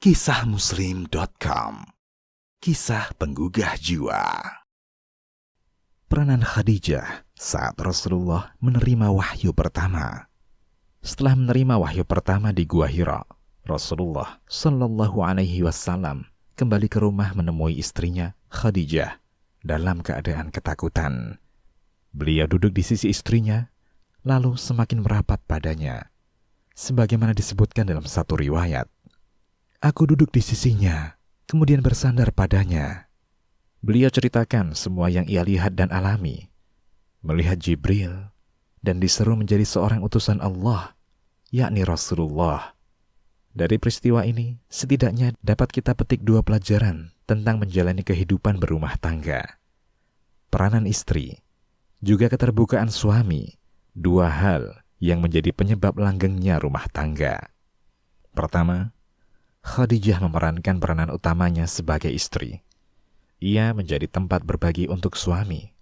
Kisahmuslim.com. Kisah penggugah jiwa. Peranan Khadijah saat Rasulullah menerima wahyu pertama. Setelah menerima wahyu pertama di Gua Hira, Rasulullah Shallallahu Alaihi Wasallam kembali ke rumah menemui istrinya Khadijah dalam keadaan ketakutan. Beliau duduk di sisi istrinya, lalu semakin merapat padanya. Sebagaimana disebutkan dalam satu riwayat, aku duduk di sisinya, kemudian bersandar padanya. Beliau ceritakan semua yang ia lihat dan alami. Melihat Jibril dan diseru menjadi seorang utusan Allah, yakni Rasulullah. Dari peristiwa ini, setidaknya dapat kita petik dua pelajaran tentang menjalani kehidupan berumah tangga. Peranan istri, juga keterbukaan suami, dua hal yang menjadi penyebab langgengnya rumah tangga. Pertama, Khadijah memerankan peranan utamanya sebagai istri. Ia menjadi tempat berbagi untuk suami.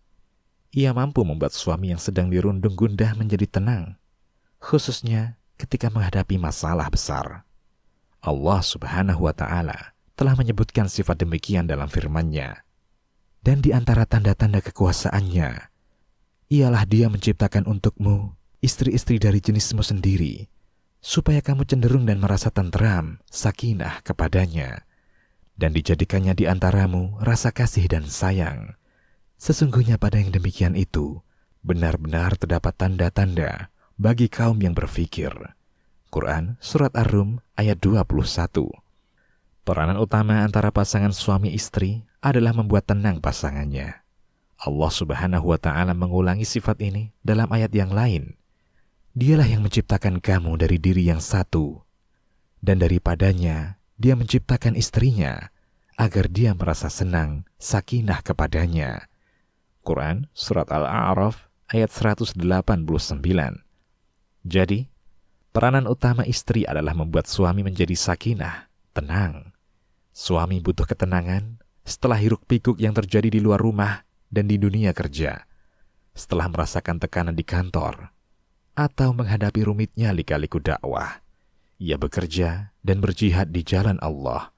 Ia mampu membuat suami yang sedang dirundung gundah menjadi tenang, khususnya ketika menghadapi masalah besar. Allah Subhanahu wa Ta'ala telah menyebutkan sifat demikian dalam firman-Nya. Dan di antara tanda-tanda kekuasaannya, ialah Dia menciptakan untukmu istri-istri dari jenismu sendiri, supaya kamu cenderung dan merasa tenteram, sakinah kepadanya, dan dijadikannya di antaramu rasa kasih dan sayang. Sesungguhnya pada yang demikian itu, benar-benar terdapat tanda-tanda bagi kaum yang berfikir. Quran Surat Ar-Rum ayat 21. Peranan utama antara pasangan suami istri adalah membuat tenang pasangannya. Allah Subhanahu wa Ta'ala mengulangi sifat ini dalam ayat yang lain. Dialah yang menciptakan kamu dari diri yang satu, dan daripadanya Dia menciptakan istrinya, agar dia merasa senang, sakinah kepadanya. Quran Surat Al-A'raf ayat 189. Jadi, peranan utama istri adalah membuat suami menjadi sakinah, tenang. Suami butuh ketenangan setelah hiruk-pikuk yang terjadi di luar rumah dan di dunia kerja, setelah merasakan tekanan di kantor, atau menghadapi rumitnya lika-liku dakwah. Ia bekerja dan berjihad di jalan Allah.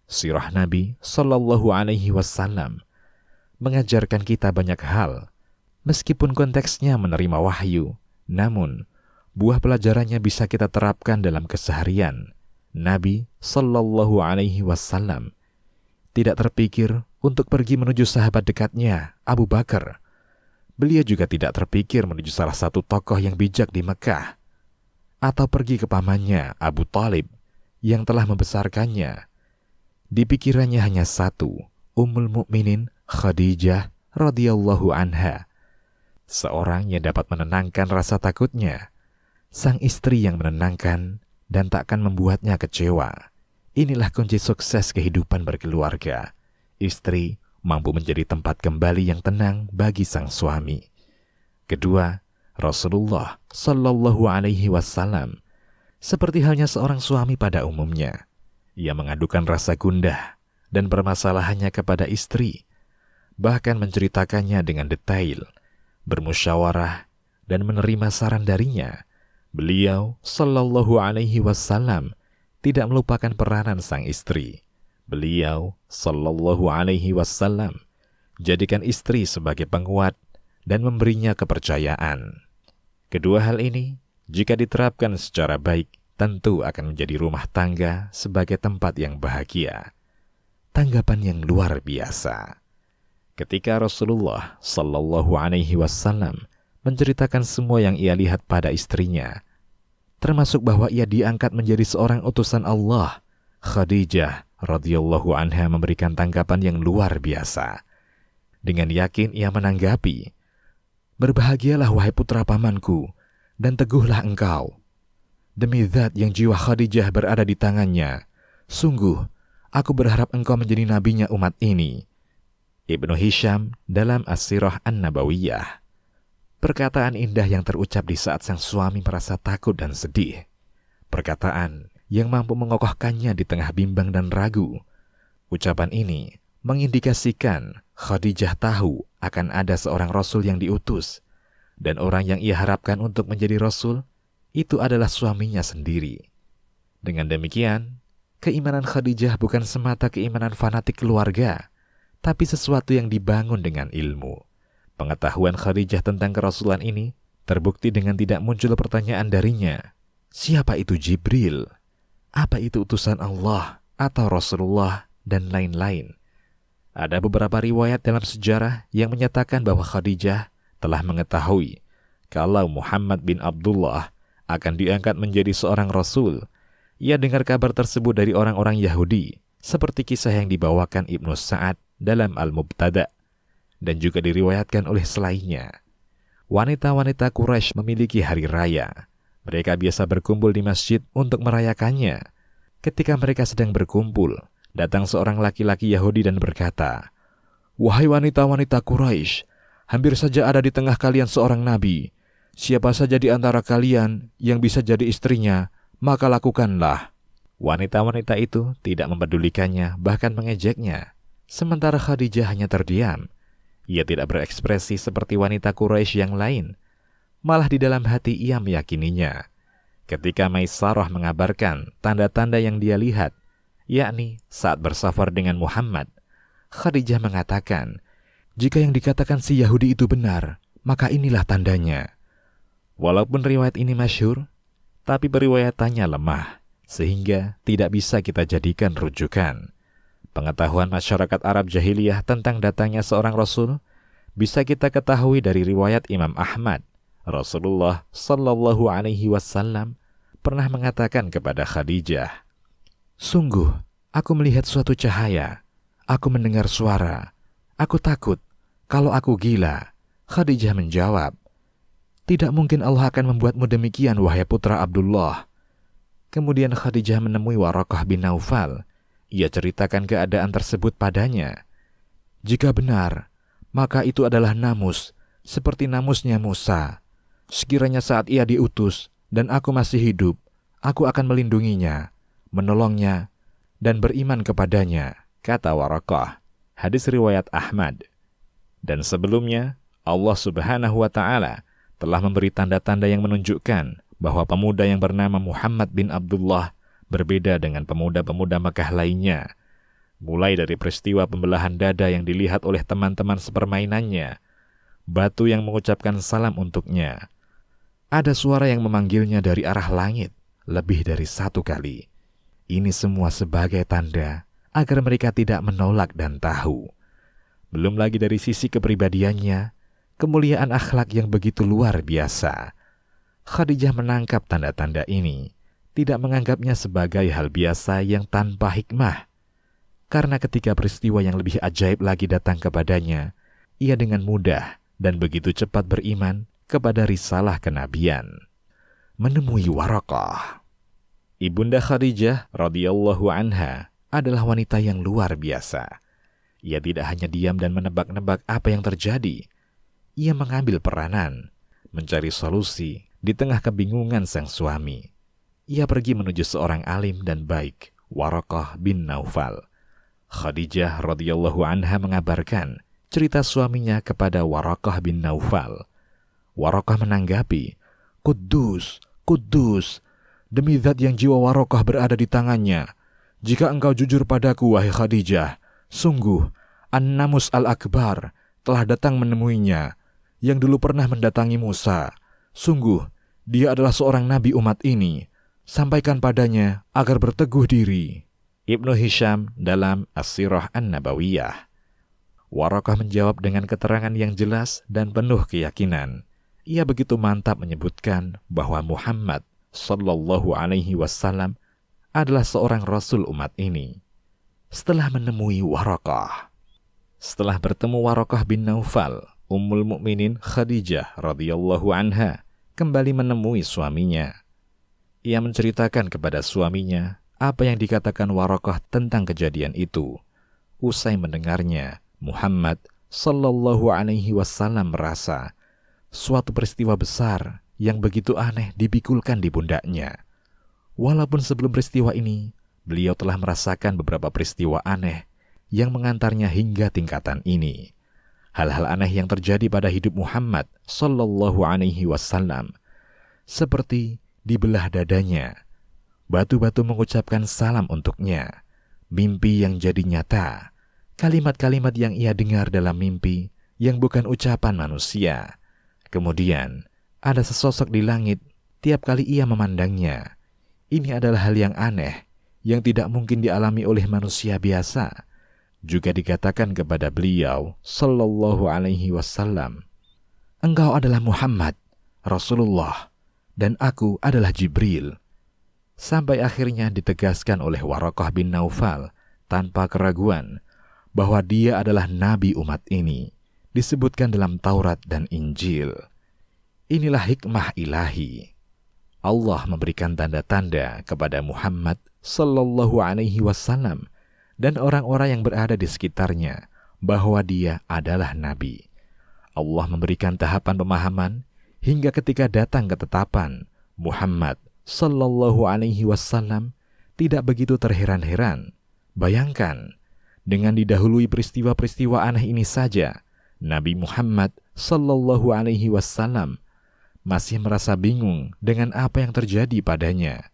Sirah Nabi Shallallahu Alaihi Wasallam mengajarkan kita banyak hal. Meskipun konteksnya menerima wahyu, namun buah pelajarannya bisa kita terapkan dalam keseharian. Nabi Shallallahu Alaihi Wasallam tidak terpikir untuk pergi menuju sahabat dekatnya, Abu Bakar. Beliau juga tidak terpikir menuju salah satu tokoh yang bijak di Mekah, atau pergi ke pamannya, Abu Thalib, yang telah membesarkannya. Di pikirannya hanya satu, Ummul Mukminin Khadijah radhiyallahu anha, seorang yang dapat menenangkan rasa takutnya, sang istri yang menenangkan dan takkan membuatnya kecewa. Inilah kunci sukses kehidupan berkeluarga. Istri mampu menjadi tempat kembali yang tenang bagi sang suami. Kedua, Rasulullah Shallallahu Alaihi Wasallam seperti halnya seorang suami pada umumnya. Ia mengadukan rasa gundah dan permasalahannya kepada istri, bahkan menceritakannya dengan detail, bermusyawarah dan menerima saran darinya. Beliau Shallallahu Alaihi Wasallam tidak melupakan peranan sang istri. Beliau Shallallahu Alaihi Wasallam jadikan istri sebagai penguat dan memberinya kepercayaan. Kedua hal ini, jika diterapkan secara baik, tentu akan menjadi rumah tangga sebagai tempat yang bahagia. Tanggapan yang luar biasa. Ketika Rasulullah Shallallahu Alaihi Wasallam menceritakan semua yang ia lihat pada istrinya, termasuk bahwa ia diangkat menjadi seorang utusan Allah, Khadijah radhiyallahu anha memberikan tanggapan yang luar biasa. Dengan yakin ia menanggapi, "Berbahagialah wahai putra pamanku, dan teguhlah engkau. Demi zat yang jiwa Khadijah berada di tangannya, sungguh aku berharap engkau menjadi nabinya umat ini." Ibnu Hisham dalam As-Sirah An-Nabawiyah. Perkataan indah yang terucap di saat sang suami merasa takut dan sedih. Perkataan yang mampu mengokohkannya di tengah bimbang dan ragu. Ucapan ini mengindikasikan Khadijah tahu akan ada seorang Rasul yang diutus, dan orang yang ia harapkan untuk menjadi Rasul itu adalah suaminya sendiri. Dengan demikian, Keimanan Khadijah bukan semata keimanan fanatik keluarga, tapi sesuatu yang dibangun dengan ilmu. Pengetahuan Khadijah tentang kerasulan ini terbukti dengan tidak muncul pertanyaan darinya. Siapa itu Jibril? Apa itu utusan Allah atau Rasulullah dan lain-lain? Ada beberapa riwayat dalam sejarah yang menyatakan bahwa Khadijah telah mengetahui kalau Muhammad bin Abdullah akan diangkat menjadi seorang rasul. Ia dengar kabar tersebut dari orang-orang Yahudi, seperti kisah yang dibawakan Ibnu Sa'ad dalam Al-Mubtada, dan juga diriwayatkan oleh selainnya. Wanita-wanita Quraisy memiliki hari raya. Mereka biasa berkumpul di masjid untuk merayakannya. Ketika mereka sedang berkumpul, datang seorang laki-laki Yahudi dan berkata, "Wahai wanita-wanita Quraisy, hampir saja ada di tengah kalian seorang nabi. Siapa saja di antara kalian yang bisa jadi istrinya, maka lakukanlah." Wanita-wanita itu tidak mempedulikannya, bahkan mengejeknya. Sementara Khadijah hanya terdiam. Ia tidak berekspresi seperti wanita Quraisy yang lain. Malah di dalam hati ia meyakininya. Ketika Maisarah mengabarkan tanda-tanda yang dia lihat, yakni saat bersafar dengan Muhammad, Khadijah mengatakan, "Jika yang dikatakan si Yahudi itu benar, maka inilah tandanya." Walaupun riwayat ini masyhur, tapi periwayatannya lemah, sehingga tidak bisa kita jadikan rujukan. Pengetahuan masyarakat Arab jahiliyah tentang datangnya seorang Rasul bisa kita ketahui dari riwayat Imam Ahmad. Rasulullah Sallallahu Alaihi Wasallam pernah mengatakan kepada Khadijah, "Sungguh, aku melihat suatu cahaya, aku mendengar suara, aku takut kalau aku gila." Khadijah menjawab, "Tidak mungkin Allah akan membuatmu demikian, wahai putra Abdullah." Kemudian Khadijah menemui Waraqah bin Naufal. Ia ceritakan keadaan tersebut padanya. "Jika benar, maka itu adalah namus, seperti namusnya Musa. Sekiranya saat ia diutus dan aku masih hidup, aku akan melindunginya, menolongnya, dan beriman kepadanya," kata Waraqah. Hadis riwayat Ahmad. Dan sebelumnya, Allah Subhanahu wa Ta'ala telah memberi tanda-tanda yang menunjukkan bahwa pemuda yang bernama Muhammad bin Abdullah berbeda dengan pemuda-pemuda Makkah lainnya. Mulai dari peristiwa pembelahan dada yang dilihat oleh teman-teman sepermainannya, batu yang mengucapkan salam untuknya, ada suara yang memanggilnya dari arah langit lebih dari 1 kali. Ini semua sebagai tanda agar mereka tidak menolak dan tahu. Belum lagi dari sisi kepribadiannya, kemuliaan akhlak yang begitu luar biasa. Khadijah menangkap tanda-tanda ini, tidak menganggapnya sebagai hal biasa yang tanpa hikmah. Karena ketika peristiwa yang lebih ajaib lagi datang kepadanya, ia dengan mudah dan begitu cepat beriman kepada risalah kenabian. Menemui Waraqah. Ibunda Khadijah radhiyallahu anha adalah wanita yang luar biasa. Ia tidak hanya diam dan menebak-nebak apa yang terjadi. Ia mengambil peranan, mencari solusi di tengah kebingungan sang suami. Ia pergi menuju seorang alim dan baik, Waraqah bin Naufal. Khadijah radhiyallahu anha mengabarkan cerita suaminya kepada Waraqah bin Naufal. Waraqah menanggapi, "Kudus, kudus, demi zat yang jiwa Waraqah berada di tangannya. Jika engkau jujur padaku, wahai Khadijah, sungguh An-Namus Al-Akbar telah datang menemuinya, yang dulu pernah mendatangi Musa. Sungguh, dia adalah seorang nabi umat ini. Sampaikan padanya agar berteguh diri." Ibnu Hisham dalam As-Sirah An-Nabawiyah. Waraqah menjawab dengan keterangan yang jelas dan penuh keyakinan. Ia begitu mantap menyebutkan bahwa Muhammad Sallallahu Alaihi Wasallam adalah seorang rasul umat ini. Setelah menemui Waraqah, setelah bertemu Waraqah bin Naufal, Ummul Mukminin Khadijah radhiyallahu anha kembali menemui suaminya. Ia menceritakan kepada suaminya apa yang dikatakan Waraqah tentang kejadian itu. Usai mendengarnya, Muhammad Sallallahu Alaihi Wasallam merasa suatu peristiwa besar yang begitu aneh dipikulkan di pundaknya. Walaupun sebelum peristiwa ini, beliau telah merasakan beberapa peristiwa aneh yang mengantarnya hingga tingkatan ini. Hal-hal aneh yang terjadi pada hidup Muhammad Sallallahu Alaihi Wasallam, seperti dibelah dadanya, Batu-batu mengucapkan salam untuknya. Mimpi yang jadi nyata. Kalimat-kalimat yang ia dengar dalam mimpi yang bukan ucapan manusia. Kemudian, ada sesosok di langit tiap kali ia memandangnya. Ini adalah hal yang aneh, yang tidak mungkin dialami oleh manusia biasa. Juga dikatakan kepada beliau, sallallahu alaihi wasallam, "Engkau adalah Muhammad, Rasulullah, dan aku adalah Jibril." Sampai akhirnya ditegaskan oleh Waraqah bin Naufal tanpa keraguan bahwa dia adalah nabi umat ini, disebutkan dalam Taurat dan Injil. Inilah hikmah ilahi. Allah memberikan tanda-tanda kepada Muhammad sallallahu alaihi wasallam dan orang-orang yang berada di sekitarnya bahwa dia adalah nabi. Allah memberikan tahapan pemahaman hingga ketika datang ketetapan, Muhammad sallallahu alaihi wasallam tidak begitu terheran-heran. Bayangkan, dengan didahului peristiwa-peristiwa aneh ini saja, Nabi Muhammad sallallahu alaihi wasallam masih merasa bingung dengan apa yang terjadi padanya.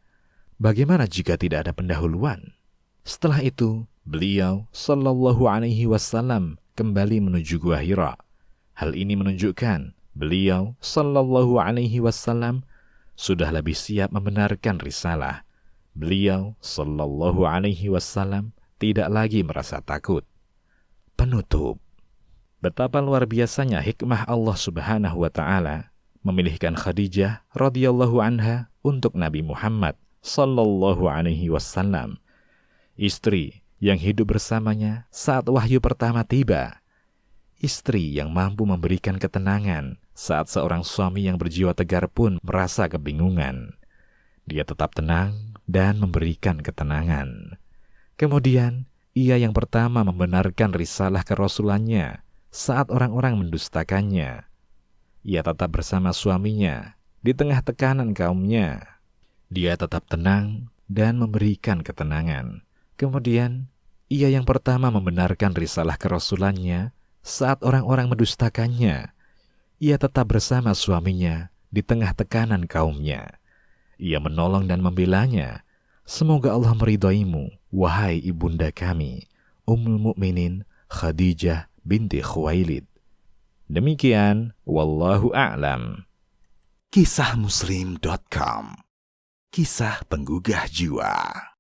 Bagaimana jika tidak ada pendahuluan? Setelah itu, beliau sallallahu alaihi wasallam kembali menuju Gua Hira. Hal ini menunjukkan beliau sallallahu alaihi wasallam sudah lebih siap membenarkan risalah. Beliau sallallahu alaihi wasallam tidak lagi merasa takut. Penutup. Betapa luar biasanya hikmah Allah Subhanahu wa taala memilihkan Khadijah radhiyallahu anha untuk Nabi Muhammad sallallahu alaihi wasallam, istri yang hidup bersamanya saat wahyu pertama tiba. Istri yang mampu memberikan ketenangan saat seorang suami yang berjiwa tegar pun merasa kebingungan. Dia tetap tenang dan memberikan ketenangan. Kemudian, ia yang pertama membenarkan risalah kerasulannya saat orang-orang mendustakannya. Ia tetap bersama suaminya di tengah tekanan kaumnya. Dia tetap tenang dan memberikan ketenangan. Kemudian, ia yang pertama membenarkan risalah kerasulannya saat orang-orang mendustakannya. Ia tetap bersama suaminya di tengah tekanan kaumnya. Ia menolong dan membelanya. Semoga Allah meridaimu, wahai ibunda kami, Ummul Mukminin Khadijah binti Khuwailid. Demikian, wallahu a'lam. Kisahmuslim.com. Kisah penggugah jiwa.